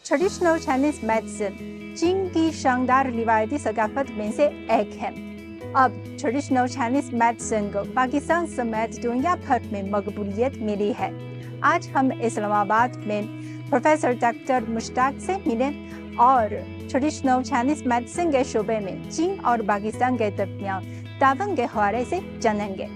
Traditional Chinese medicine चीन की शानदार रिवायती सकाफत में से एक है। अब ट्रेडिशनल चाइनीज मेडिसिन को पाकिस्तान समेत दुनिया भर में मकबूलियत मिली है। आज हम इस्लामाबाद में प्रोफेसर डॉक्टर मुश्ताक से मिले और ट्रेडिशनल चाइनीज मेडिसिन के शोबे में चीन और पाकिस्तान के दरमियान ताउन के हवाले से जानेंगे।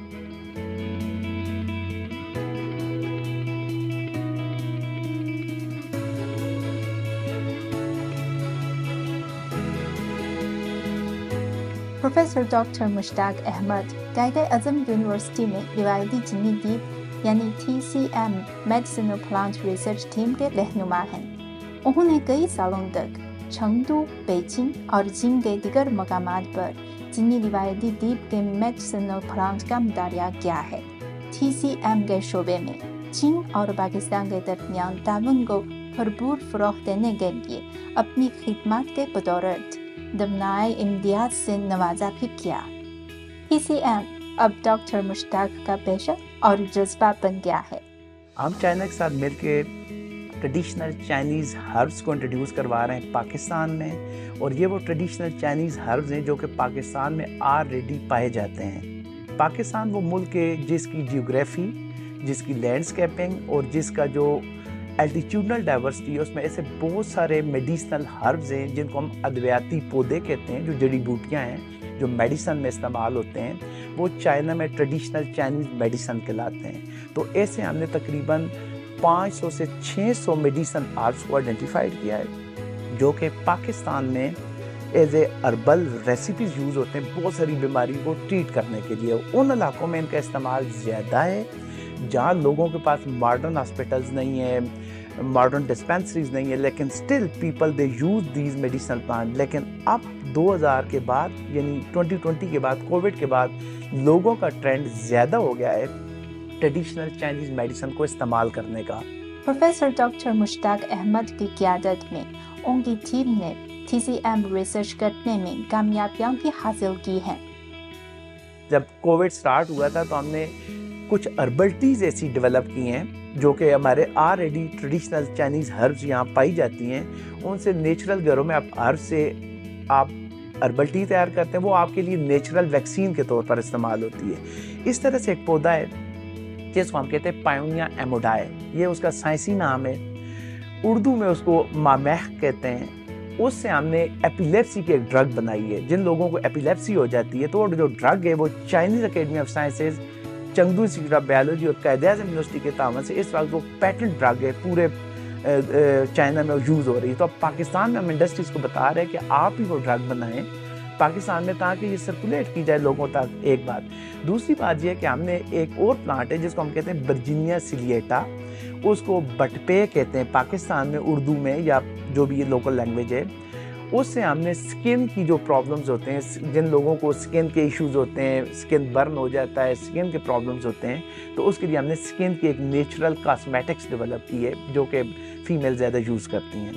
Professor doctor Mushtaq Ahmed Quaid-e-Azam university में रिवायती चीनी दीप यानी TCM medicinal plant research team के रहनुमा हैं। उन्होंने कई सालों तक चंगदू, बेइजिंग और चीन के दीगर मकामात पर चीनी रिवायती दीप के मेडिसिनल प्लांट का मुतालिया किया है। TCM के शोबे में चीन और पाकिस्तान के दरमियान ताउन को भरपूर फ़रोग़ देने के लिए अपनी खिदमत के बदौलत दमनाए इम्तियाज़ से नवाजा भी किया। TCM अब डॉक्टर मुश्ताक का पेशा और जज्बा बन गया है। हम चाइना के साथ मिलकर ट्रेडिशनल चाइनीज़ हर्ब्स को इंट्रोड्यूस करवा रहे हैं पाकिस्तान में, और ये वो ट्रेडिशनल चाइनीज़ हर्ब्स हैं जो कि पाकिस्तान में ऑलरेडी पाए जाते हैं। पाकिस्तान वो मुल्क है जिसकी जियोग्राफी, जिसकी लैंडस्केपिंग और जिसका जो एल्टीट्यूडनल डाइवर्सिटी है, उसमें ऐसे बहुत सारे मेडिसिनल हर्ब्स हैं जिनको हम अद्वियाती पौधे कहते हैं, जो जड़ी बूटियाँ हैं जो मेडिसन में इस्तेमाल होते हैं, वो चाइना में ट्रेडिशनल चाइनीज़ मेडिसन कहलाते हैं। तो ऐसे हमने तकरीबन 500 से 600 मेडिसन हर्ब्स को आइडेंटिफाइड किया है जो कि पाकिस्तान में as a herbal recipes use होते हैं बहुत सारी बीमारी को ट्रीट करने के लिए। उन इलाकों में इनका इस्तेमाल ज़्यादा है जहाँ लोगों के पास मॉडर्न हॉस्पिटल्स नहीं है, मॉडर्न डिस्पेंसरीज नहीं है, लेकिन still people they use these medicinal plant. लेकिन अब 2000 के बाद यानी 2020 के बाद, कोविड के बाद लोगों का ट्रेंड ज़्यादा हो गया है ट्रेडिशनल चाइनीज़ मेडिसिन को इस्तेमाल करने का। प्रोफेसर डॉक्टर मुश्ताक अहमद की क़यादत में उनकी टीम ने TCM रिसर्च करने में कामयाबियाँ भी हासिल की हैं। जब कोविड स्टार्ट हुआ था तो हमने कुछ हर्बल टीज़ ऐसी डेवलप की हैं जो कि हमारे ऑलरेडी ट्रेडिशनल चाइनीज़ हर्ब्स यहाँ पाई जाती हैं। उनसे नेचुरल घरों में आप हर्ब से आप हर्बल टी तैयार करते हैं, वो आपके लिए नेचुरल वैक्सीन के तौर पर इस्तेमाल होती है। इस तरह से एक पौधा है जिसको हम कहते हैं पायोनिया एमोडाए, ये उसका साइंसी नाम है, उर्दू में उसको मामेह कहते हैं। उससे हमने एपिलेप्सी की एक ड्रग बनाई है। जिन लोगों को एपिलेप्सी हो जाती है तो वो जो ड्रग है वो Chinese academy of sciences, Chengdu institute of biology और कायद-ए-आज़म यूनिवर्सिटी के तावन से इस वक्त वो पैटेंट ड्रग है, पूरे चाइना में यूज़ हो रही है। तो अब पाकिस्तान में हम इंडस्ट्रीज़ को बता रहे हैं कि आप ही वो ड्रग बनाएं पाकिस्तान में ताकि ये सर्कुलेट की जाए लोगों तक। एक बात। दूसरी बात ये है कि हमने एक और प्लांट है जिसको हम कहते हैं वर्जीनिया सिलिएटा, उसको बटपे कहते हैं पाकिस्तान में उर्दू में या जो भी ये लोकल लैंग्वेज है। उससे हमने स्किन की जो प्रॉब्लम्स होते हैं, जिन लोगों को स्किन के इश्यूज होते हैं, स्किन बर्न हो जाता है, स्किन के प्रॉब्लम्स होते हैं, तो उसके लिए हमने स्किन की एक नेचुरल कॉस्मेटिक्स डेवलप की है जो कि फीमेल ज़्यादा यूज़ करती हैं।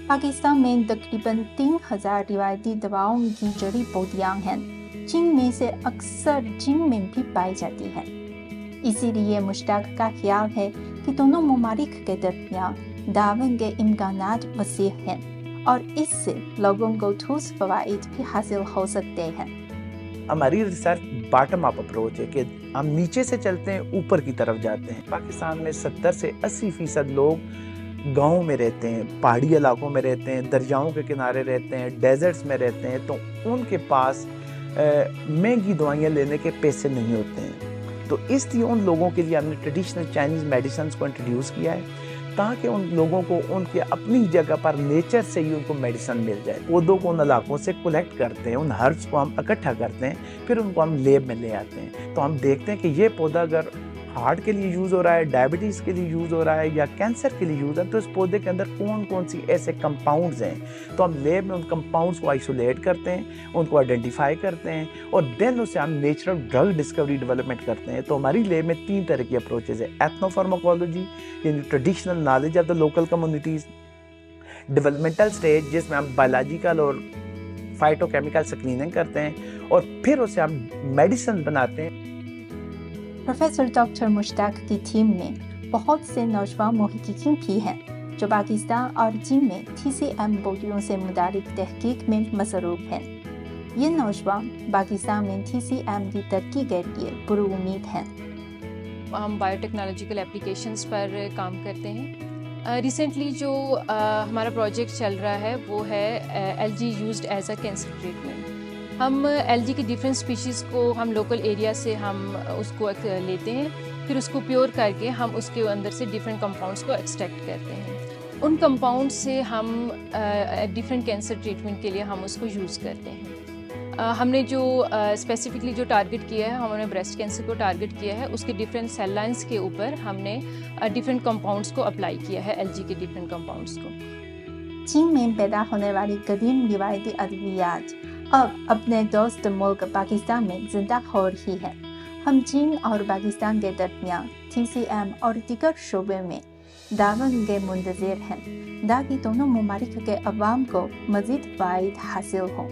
पाकिस्तान में तकरीबन 3000 रिवायती दवाओं की जड़ी बूटियाँ हैं। चीन में से अक्सर चीन में भी पाई जाती हैं। इसीलिए मुश्ताक का ख्याल है कि दोनों ममालिक के दरमियान ताउन के इम्कानात वसीह हैं और इससे लोगों को ठोस फ़वाइद भी हासिल हो सकते हैं। हमारी रिसर्च बॉटम अप अप्रोच है कि हम नीचे से चलते हैं, ऊपर की तरफ जाते हैं। पाकिस्तान में 70 से 80% लोग गाँव में रहते हैं, पहाड़ी इलाकों में रहते हैं, दरियाओं के किनारे रहते हैं, डेजर्ट्स में रहते हैं, तो उनके पास महंगी दवाइयाँ लेने के पैसे नहीं होते हैं। तो इसलिए उन लोगों के लिए हमने ट्रेडिशनल चाइनीज़ मेडिसिन को इंट्रोड्यूस किया है ताकि उन लोगों को उनके अपनी जगह पर नेचर से ही उनको मेडिसिन मिल जाए। पौधों को उन इलाकों से कलेक्ट करते हैं, उन हर्ब्स को हम इकट्ठा करते हैं, फिर उनको हम लेब में ले आते हैं। तो हम देखते हैं कि ये पौधा अगर हार्ट के लिए यूज़ हो रहा है, डायबिटीज़ के लिए यूज़ हो रहा है या कैंसर के लिए यूज़ है, तो इस पौधे के अंदर कौन कौन सी ऐसे कंपाउंड्स हैं। तो हम लेब में उन कंपाउंड्स को आइसोलेट करते हैं, उनको आइडेंटिफाई करते हैं और देन उससे हम नेचुरल ड्रग डिस्कवरी डेवलपमेंट करते हैं। तो हमारी लेब में 3 तरह की अप्रोचेज है। एथनोफार्माकोलॉजी यानी traditional knowledge of the local communities, developmental stage जिसमें हम बायोलॉजिकल और फाइटोकेमिकल स्क्रीनिंग करते हैं और फिर उसे हम मेडिसिन बनाते हैं। प्रोफेसर डॉक्टर मुश्ताक की टीम में बहुत से नौजवान मुहक्किकीन भी हैं جو پاکستان اور چین میں TCM بولیوں سے متعلق تحقیق میں مصروف ہیں۔ یہ نوجوان پاکستان میں TCM کی ترقی کے لیے پرامید ہیں۔ ہم بایو ٹیکنالوجیکل اپلیکیشنز پر کام کرتے ہیں۔ ریسنٹلی جو ہمارا پروجیکٹ چل رہا ہے وہ ہے LG used as a cancer treatment. ہم LG کی ڈفرینٹ اسپیشیز کو ہم لوکل ایریا سے ہم اس کو لیتے ہیں، پھر اس کو پیور کر کے ہم اس کے اندر سے ڈفرینٹ کمپاؤنڈس کو ایکسٹریکٹ کرتے ہیں۔ ان کمپاؤنڈ سے ہم ڈفرینٹ کینسر ٹریٹمنٹ کے لیے ہم اس کو یوز کرتے ہیں۔ ہم نے جو اسپیسیفکلی جو ٹارگٹ کیا ہے، ہم نے بریسٹ کینسر کو ٹارگٹ کیا ہے، اس کے ڈفرینٹ سیل لائنس کے اوپر ہم نے ڈفرینٹ کمپاؤنڈس کو اپلائی کیا ہے، LG کے ڈفرینٹ کمپاؤنڈس کو۔ چین میں پیدا ہونے والی قدیم روایتی ادویات اب اپنے دوست ملک پاکستان میں زندہ ہو رہی ہے۔ ہم چین اور پاکستان کے درمیان TCM اور دیگر شعبے میں تعاون کے منتظر ہیں تاکہ دونوں ممالک کے عوام کو مزید فوائد حاصل ہوں۔